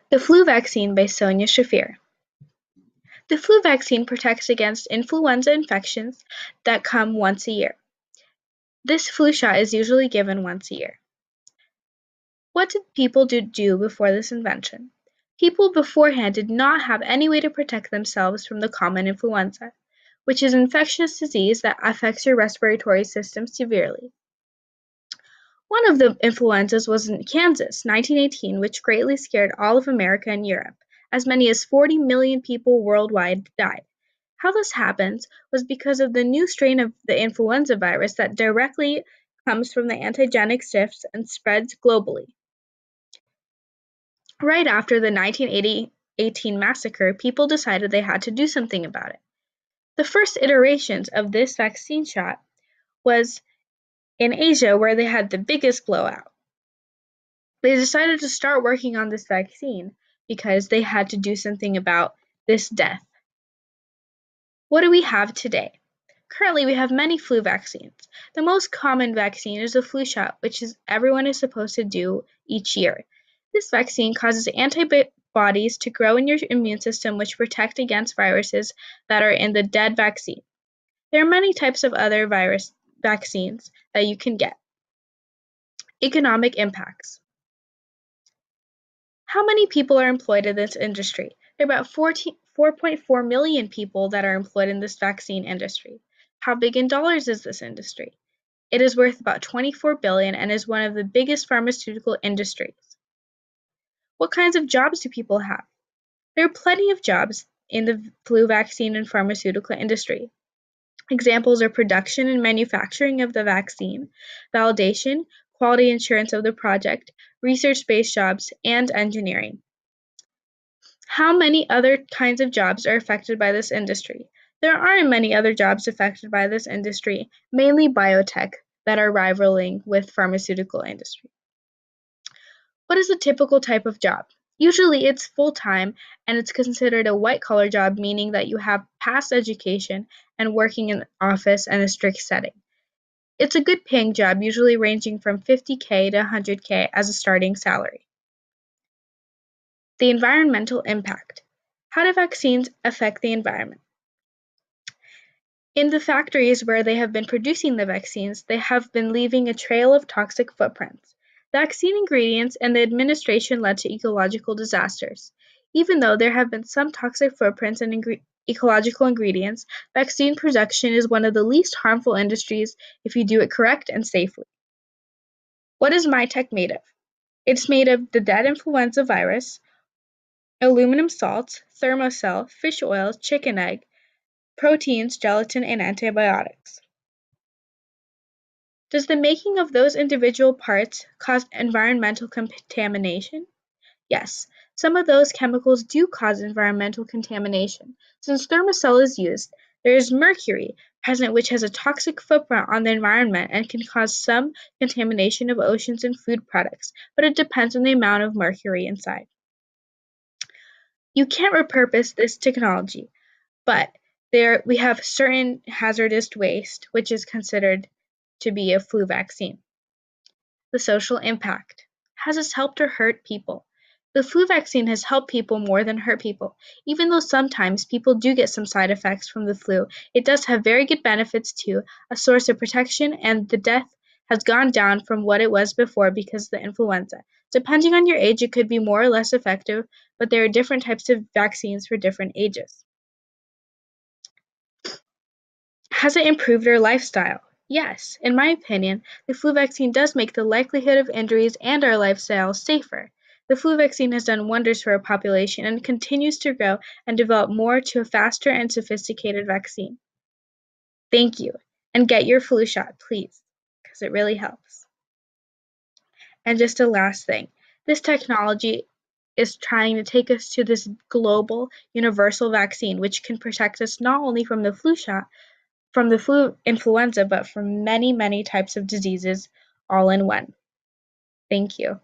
The flu vaccine by Sonya Shafir. The flu vaccine protects against influenza infections that come once a year. This flu shot is usually given once a year. What did people do before this invention? People beforehand did not have any way to protect themselves from the common influenza, which is an infectious disease that affects your respiratory system severely. One of the influenzas was in Kansas, 1918, which greatly scared all of America and Europe. As many as 40 million people worldwide died. How this happens was because of the new strain of the influenza virus that directly comes from the antigenic shifts and spreads globally. Right after the 1918 massacre, people decided they had to do something about it. The first iterations of this vaccine shot was in Asia, where they had the biggest blowout. They decided to start working on this vaccine because they had to do something about this death. What do we have today? Currently, we have many flu vaccines. The most common vaccine is the flu shot, which everyone is supposed to do each year. This vaccine causes antibodies to grow in your immune system, which protect against viruses that are in the dead vaccine. There are many types of other virus vaccines that you can get. Economic impacts. How many people are employed in this industry? There are about 4.4 million people that are employed in this vaccine industry. How big in dollars is this industry? It is worth about 24 billion and is one of the biggest pharmaceutical industries. What kinds of jobs do people have? There are plenty of jobs in the flu vaccine and pharmaceutical industry. Examples are production and manufacturing of the vaccine, validation, quality assurance of the project, research-based jobs, and engineering. How many other kinds of jobs are affected by this industry? There aren't many other jobs affected by this industry, mainly biotech, that are rivaling with pharmaceutical industry. What is a typical type of job? Usually it's full-time and it's considered a white-collar job, meaning that you have past education and working in an office and a strict setting. It's a good paying job, usually ranging from 50K to 100K as a starting salary. The environmental impact. How do vaccines affect the environment? In the factories where they have been producing the vaccines, they have been leaving a trail of toxic footprints. Vaccine ingredients and the administration led to ecological disasters. Even though there have been some toxic footprints and ecological ingredients, vaccine production is one of the least harmful industries if you do it correct and safely. What is MyTech made of? It's made of the dead influenza virus, aluminum salts, thermocell, fish oil, chicken egg, proteins, gelatin, and antibiotics. Does the making of those individual parts cause environmental contamination? Yes, some of those chemicals do cause environmental contamination. Since thermocell is used, there is mercury present which has a toxic footprint on the environment and can cause some contamination of oceans and food products, but it depends on the amount of mercury inside. You can't repurpose this technology, but we have certain hazardous waste, which is considered to be a flu vaccine. The social impact. Has this helped or hurt people? The flu vaccine has helped people more than hurt people. Even though sometimes people do get some side effects from the flu, it does have very good benefits too, a source of protection, and the death has gone down from what it was before because of the influenza. Depending on your age, it could be more or less effective, but there are different types of vaccines for different ages. Has it improved our lifestyle? Yes, in my opinion, the flu vaccine does make the likelihood of injuries and our lifestyle safer. The flu vaccine has done wonders for our population and continues to grow and develop more to a faster and sophisticated vaccine. Thank you, and get your flu shot, please, because it really helps. And just a last thing, this technology is trying to take us to this global universal vaccine, which can protect us not only from the flu shot, from the flu influenza, but from many, many types of diseases all in one. Thank you.